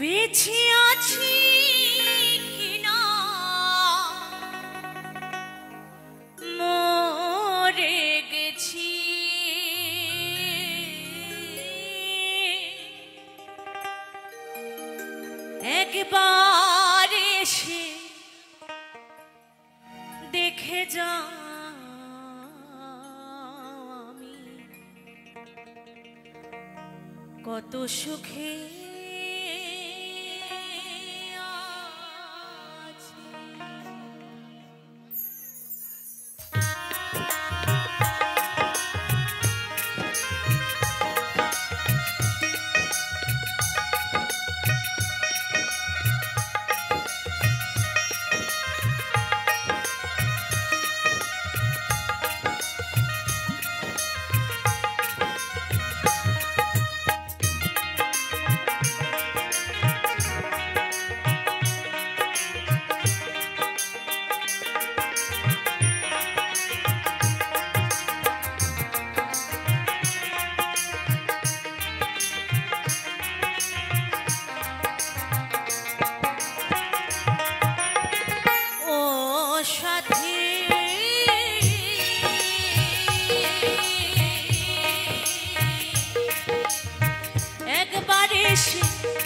বেঁচে আছি কিনা মরে গেছি একবার এসে দেখে যা আমি কত সুখে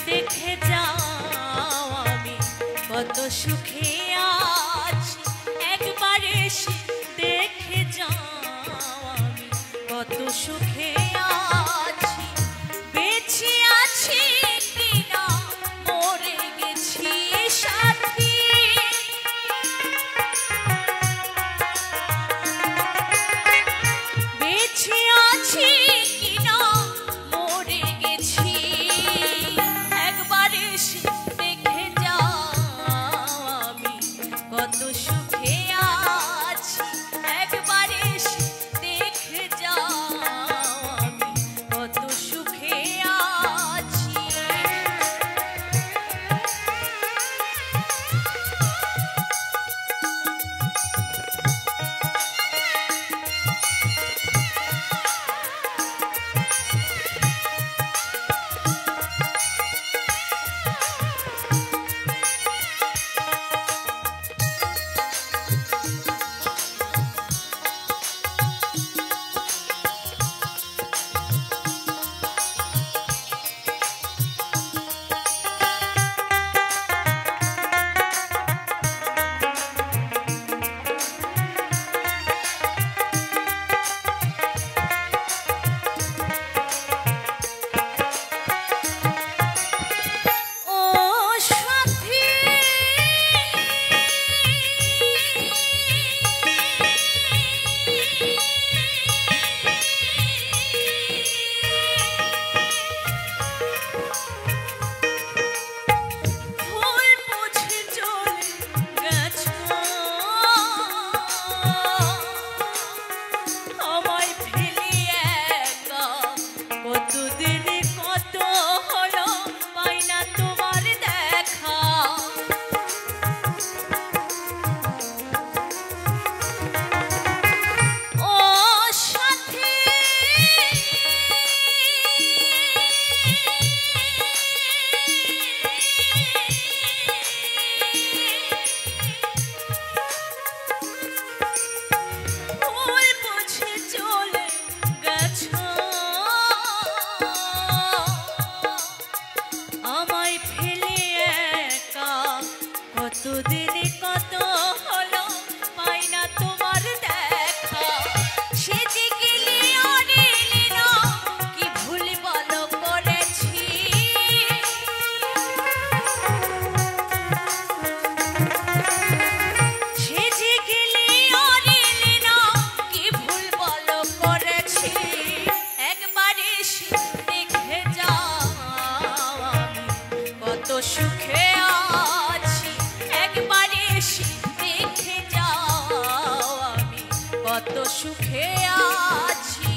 দেখে যাও আমি কত সুখে আছি একবার এসে দেখে যাও আমি কত সুখে আছি বেঁচে আছি কিনা মরে গেছি সাথী বেঁচে আছি কিনা মরে গেছি দেখে যাও আমি কত সুখে আছি একবার এসে দেখে যাও আমি কত সুখে আছি সুখে আছি একবার এসে দেখে যাও আমি কত সুখে আছি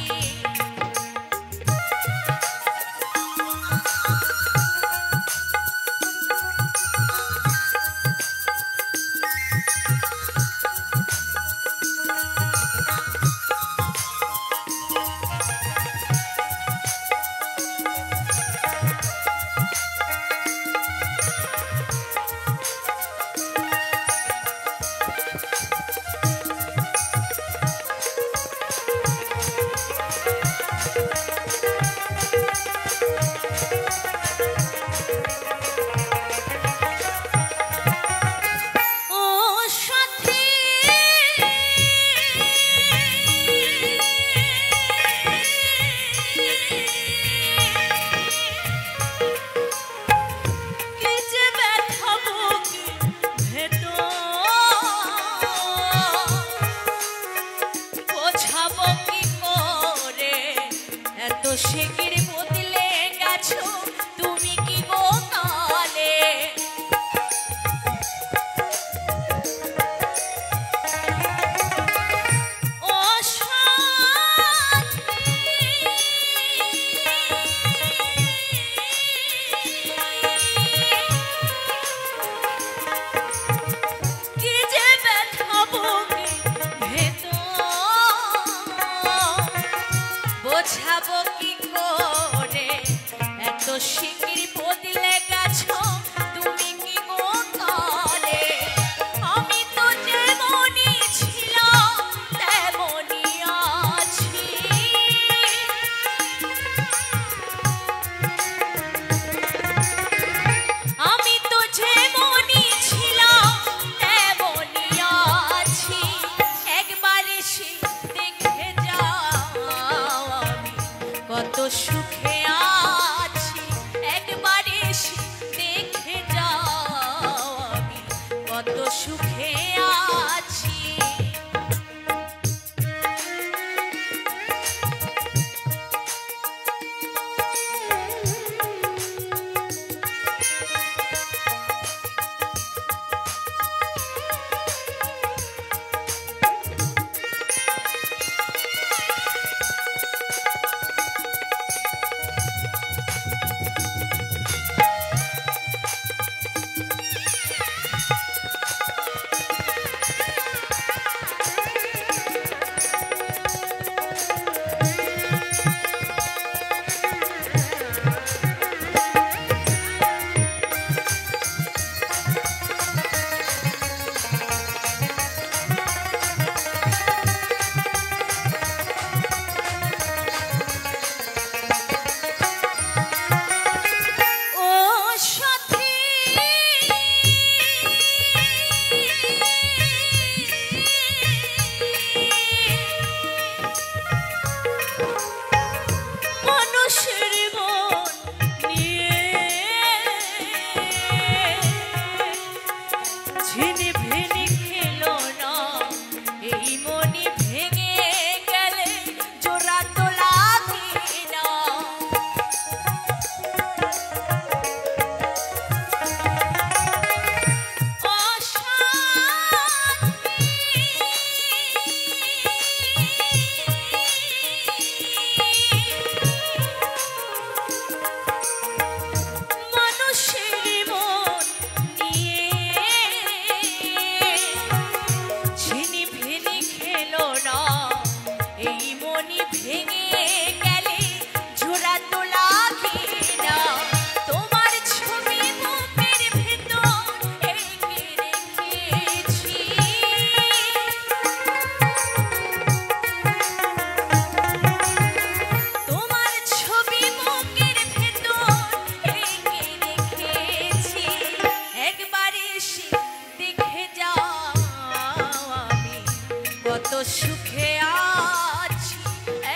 সুখে আছি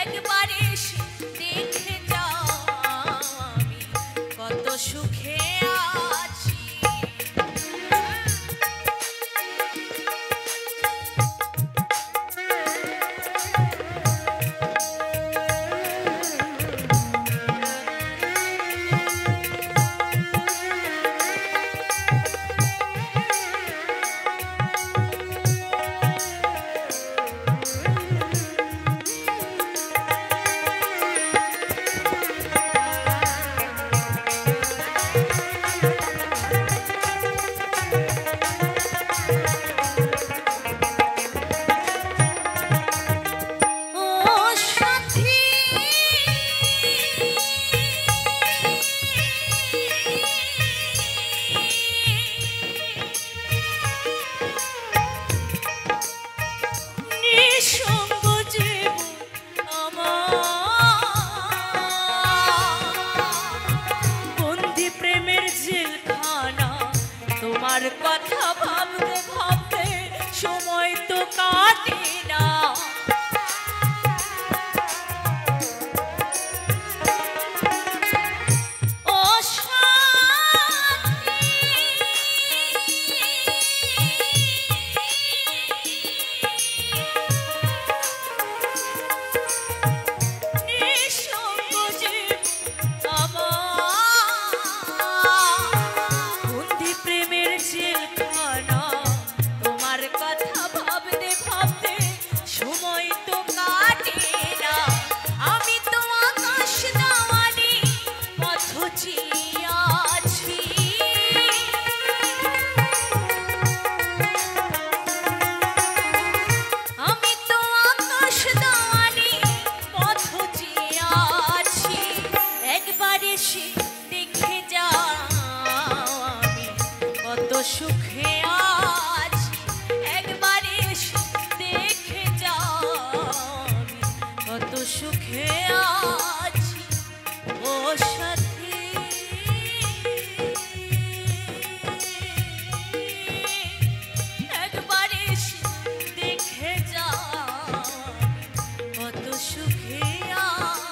একবার এসে দেখে যাও আমি কত সুখে আছি। তোমার কথা ভাবতে ভাবতে সময় তো কাটে না। ও দেখে যাও আমি কত সুখে আছি একবার এসে দেখে যাও আমি কত সুখে আছি। ও সাথী একবার এসে দেখে যাও কত সুখে আছি।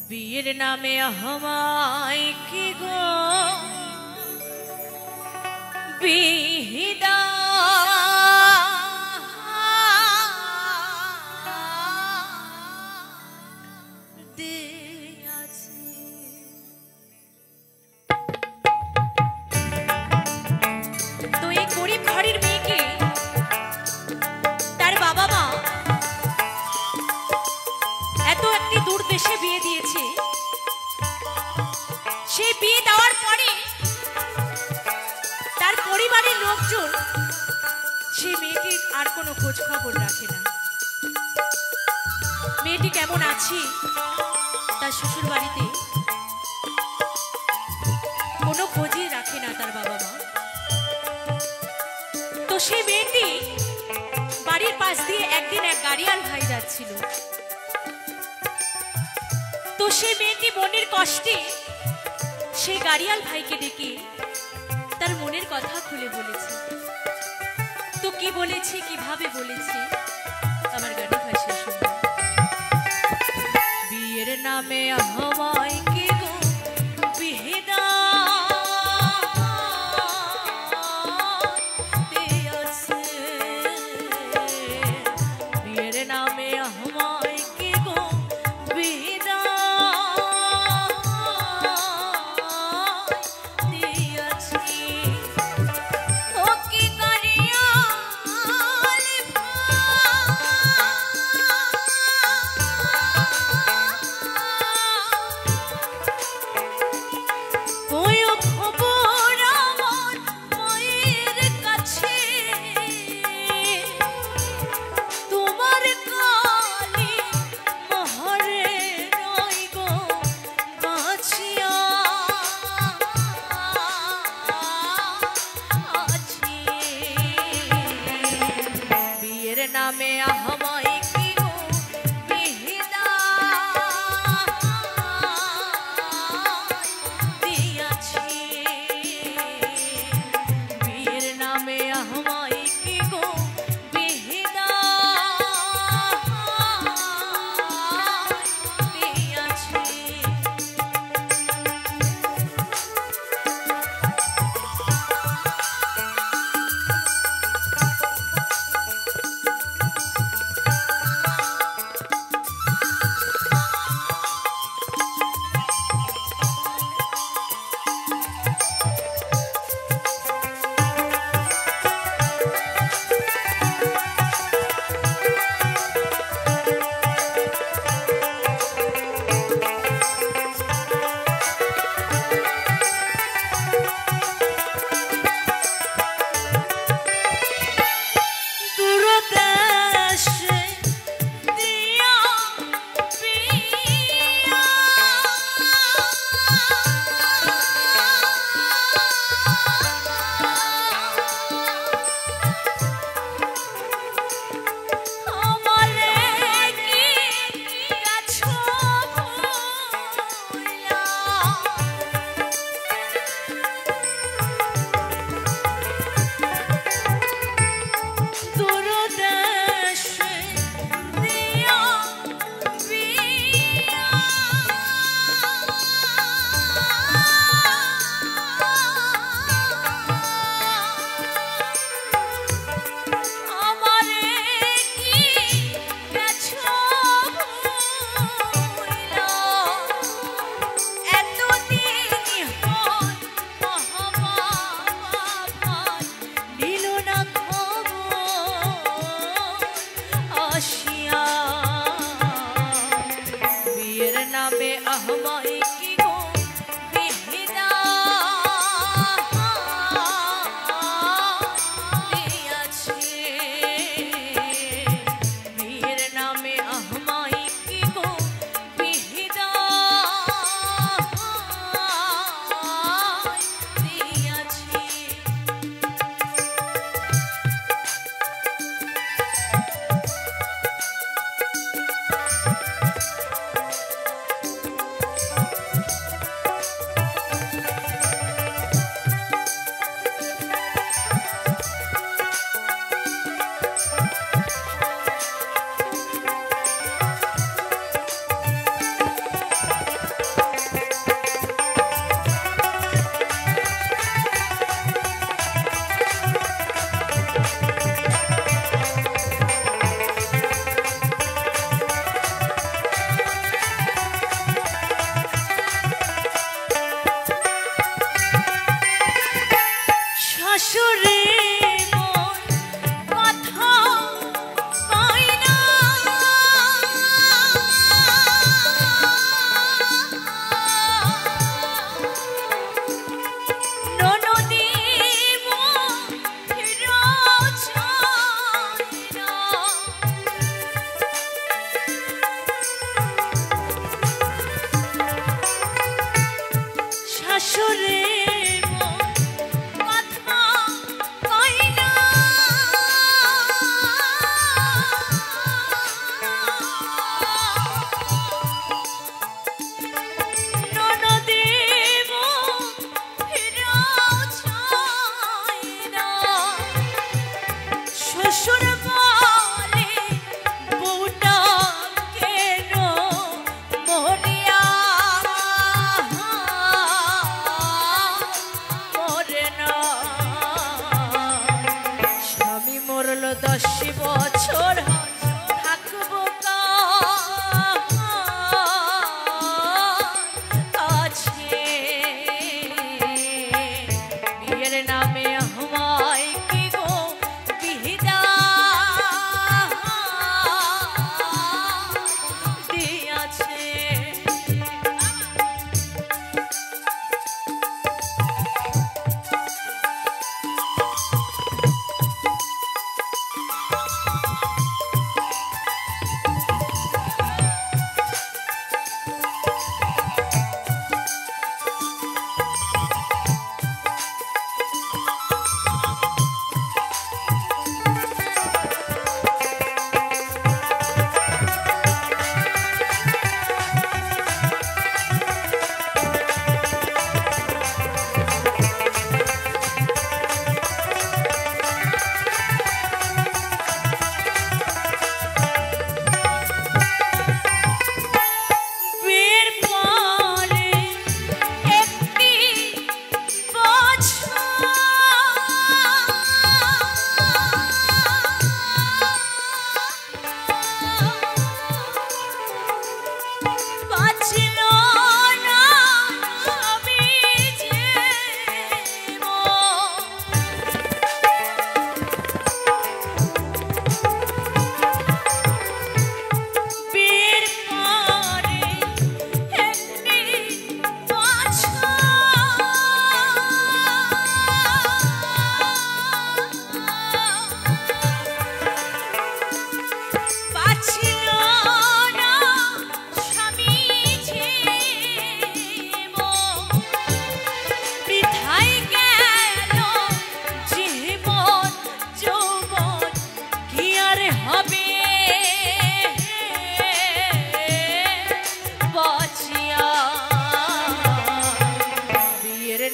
বিয়ের নামে আমায় কি গো বিহিদা তো এই গরিব ঘরের মেয়েকে তার বাবা পরে তার পরিবারের লোকজন সেই মেয়েকে আর কোনো খোঁজ খবর রাখে না। মেয়েটি কেমন আছে তার শ্বশুর বাড়িতে কোনো খোঁজই রাখে না তার বাবা মা। তো সেই মেয়েটি বাড়ির পাশ দিয়ে একদিন এক গাড়িয়াল ভাই যাচ্ছিল। তো সেই মেয়েটি মনের কষ্টে সেই গাড়িয়াল ভাইকে ডেকে তার মনের কথা খুলে বলেছে। তো কি বলেছে, কিভাবে বলেছে, আমার গানে ভাষায় শুনবে। বিয়ের নামে আমায় কে গো বিহেদা দিয়েছে, বিয়ের নামে আমায় কে গো বিহেদা দিয়েছে। ও কি করিয়া নামে আমায় কি গো বিহেদা দিয়াছে, বিয়ের নামে আমায় কি গো বিহেদা দিয়াছে।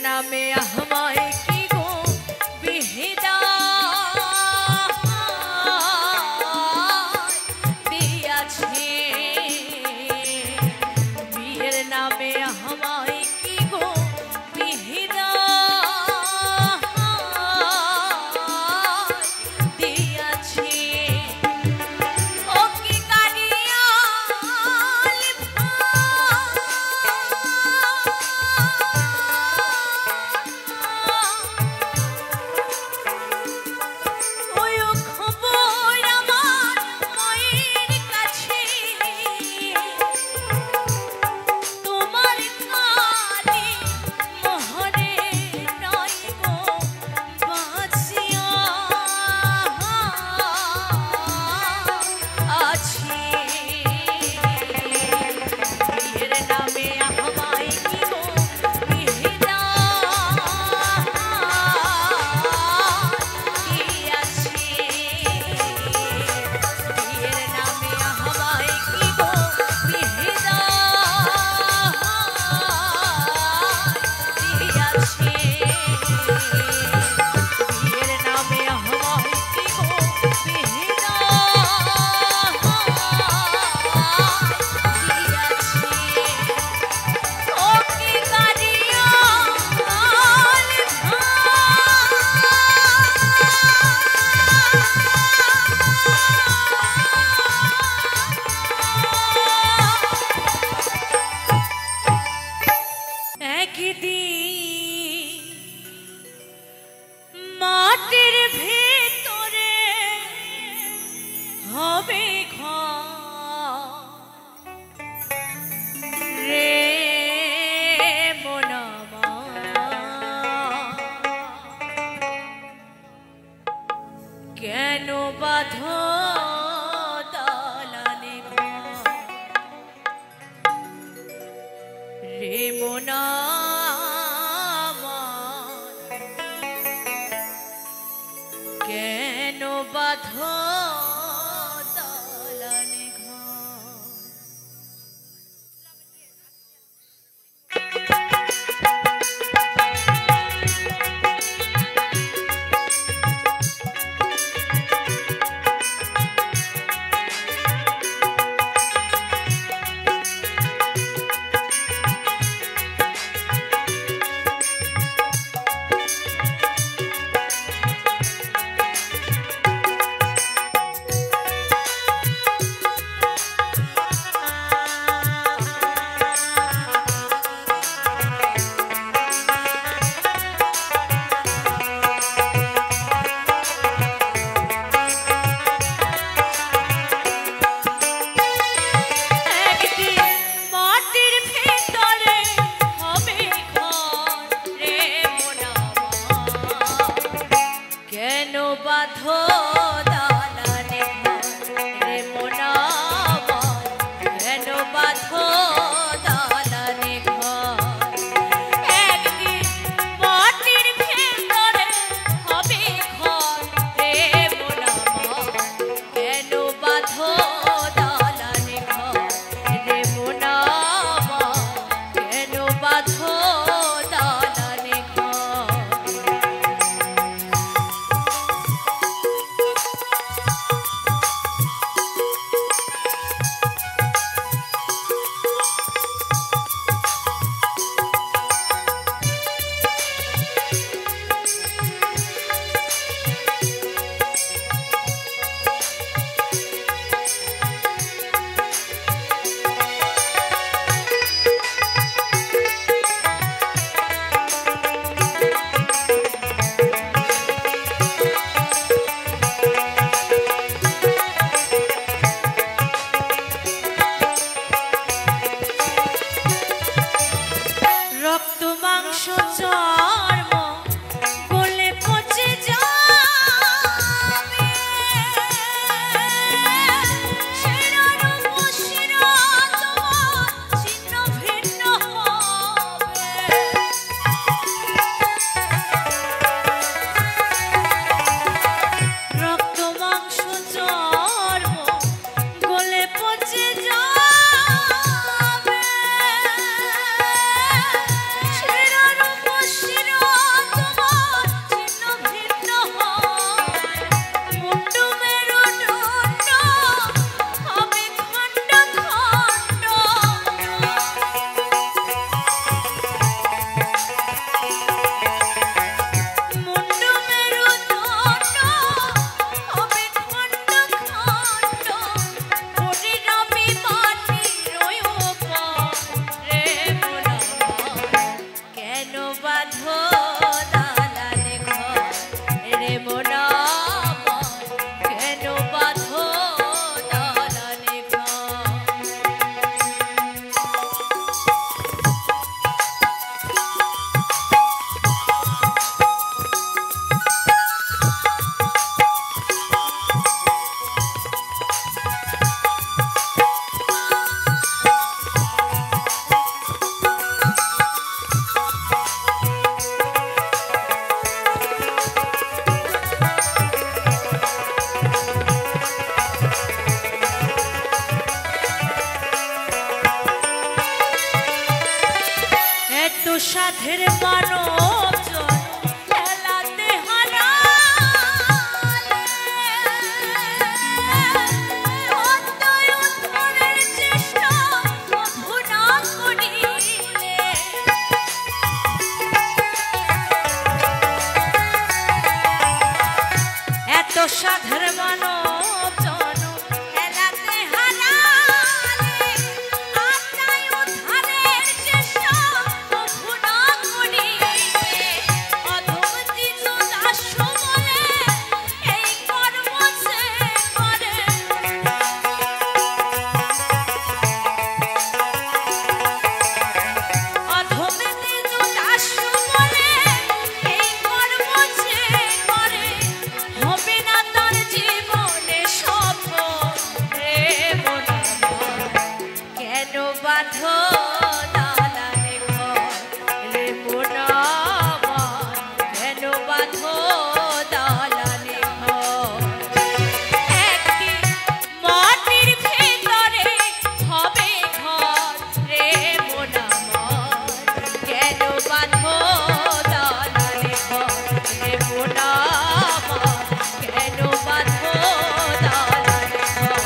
নামে আমায় কি গো বিহিদা দিয়াছে বিয়ের নামে আমায় কি গো বিহিদা দিয়াছে মাটির ভিতরে হবে রে মনামা কেন বাঁধো দালানে রে মনা কেন বাঁধো দালানে বাঁধো দালানে রে মনা কেন বাঁধো দালানে একদিন মাটির ভেতরে হবে ঘর রে মনা কেন বাঁধো দালানে রে মনা কেন বাঁধো দালানে সাধের মানব জন খেলাতে হারালে আত্মায় উদ্ধারের চেষ্টা কভু না করিলে অধম দিন দাস্য বলে এই কর্ম সে করে অধম দিন দাস্য বলে এই কর্ম সে করে হবে না তার জীবনে সফল রে মন আমার কেন বাঁধো দালানে ঘর রে মন আমার কেন বাঁধো দালানে ঘর একটি মাটির ভেতরে হবে ঘর রে মন আমার কেন বাঁধো দালানে ঘর রে মন আমার কেন বাঁধো দালানে ঘর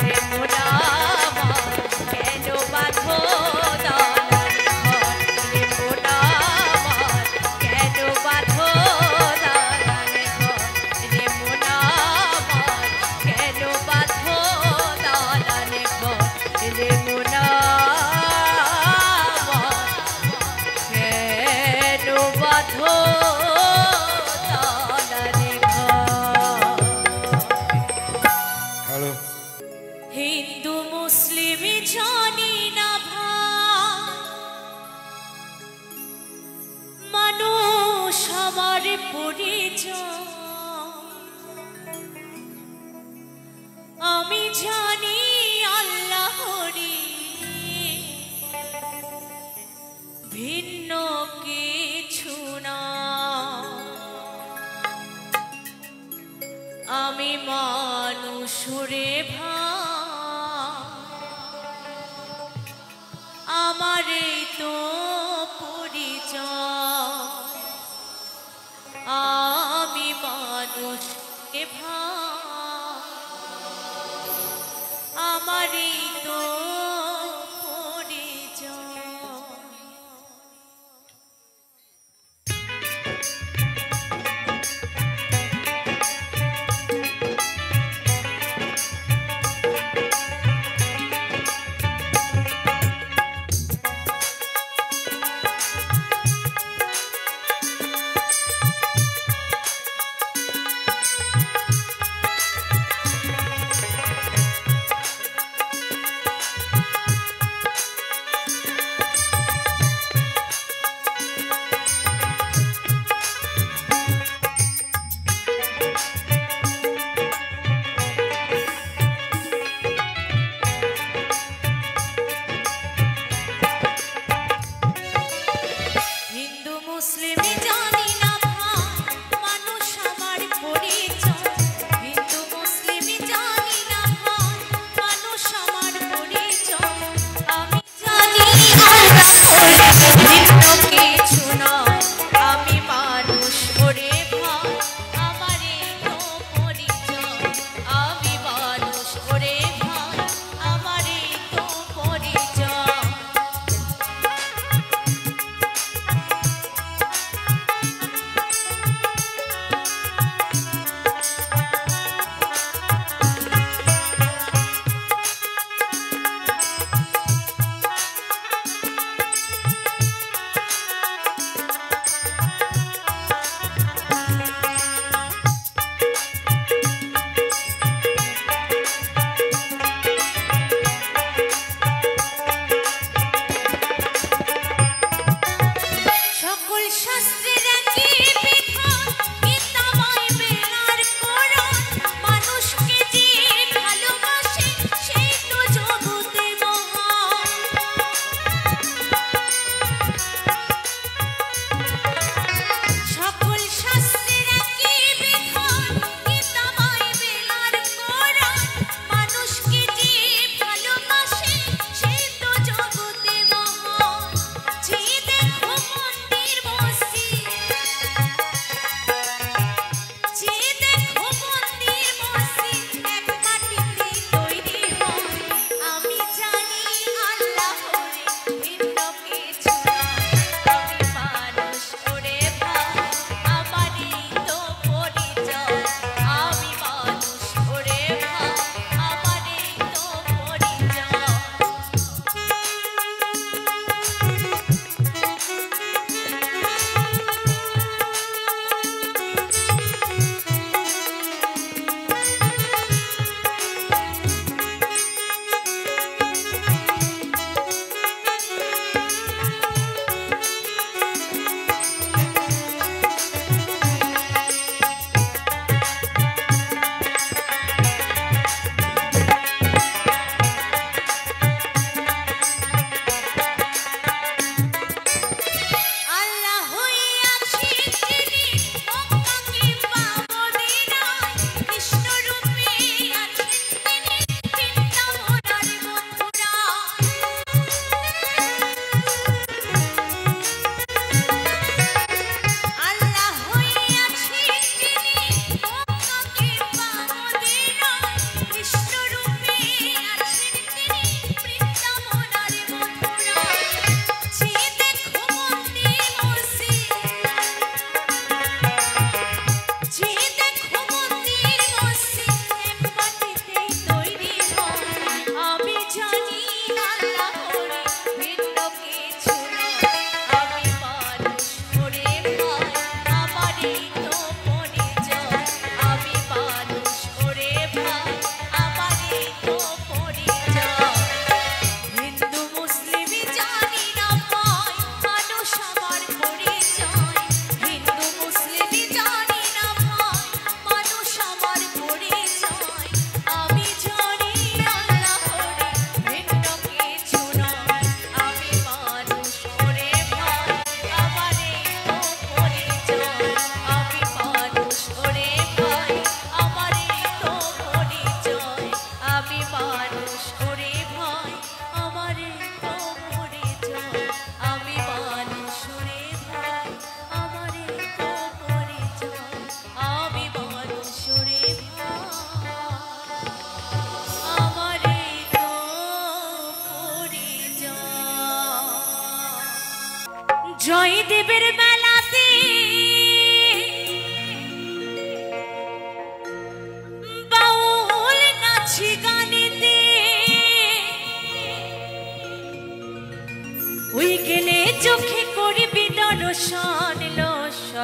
রে মন আমার কেন বাঁধো দালানে ঘর রে মন আমার কেন বাঁধো দালানে ঘর রে মন আমার কেন বাঁধো দালানে ঘর রে মন আমার কেন বাঁধো দালানে ঘর। হ্যালো হিন্দু মুসলিম জানি না ভাই মানুষ আমার পরিচয় আমি জানি আল্লাহরি ভিন্ন কিছু না আমি মানুষ রে ভাই আমার এই তো পরিচয় আমি মানুষ রে ভাই আমার এই তো পরিচয়।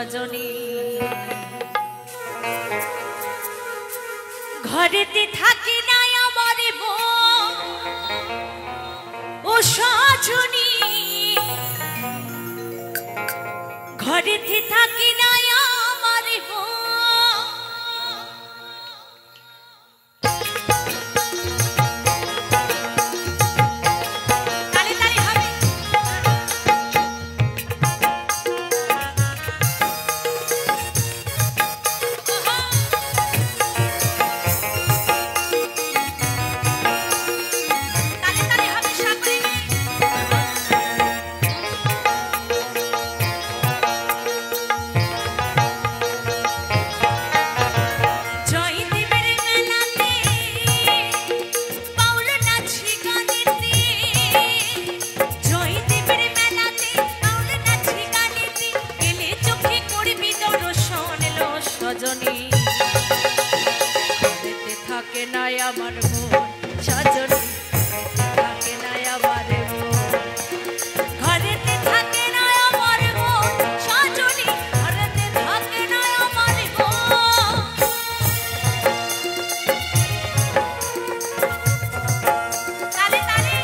সজনী ঘরেতে থাকি না আমার মন ও সজনী ঘরেতে থাকি না আমার মন আমার মন সজনী থাকে না আমার মন ঘরেতে থাকে না আমার মন সজনী ঘরেতে থাকে না আমার মন তালে তালে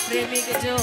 প্রেমিক জো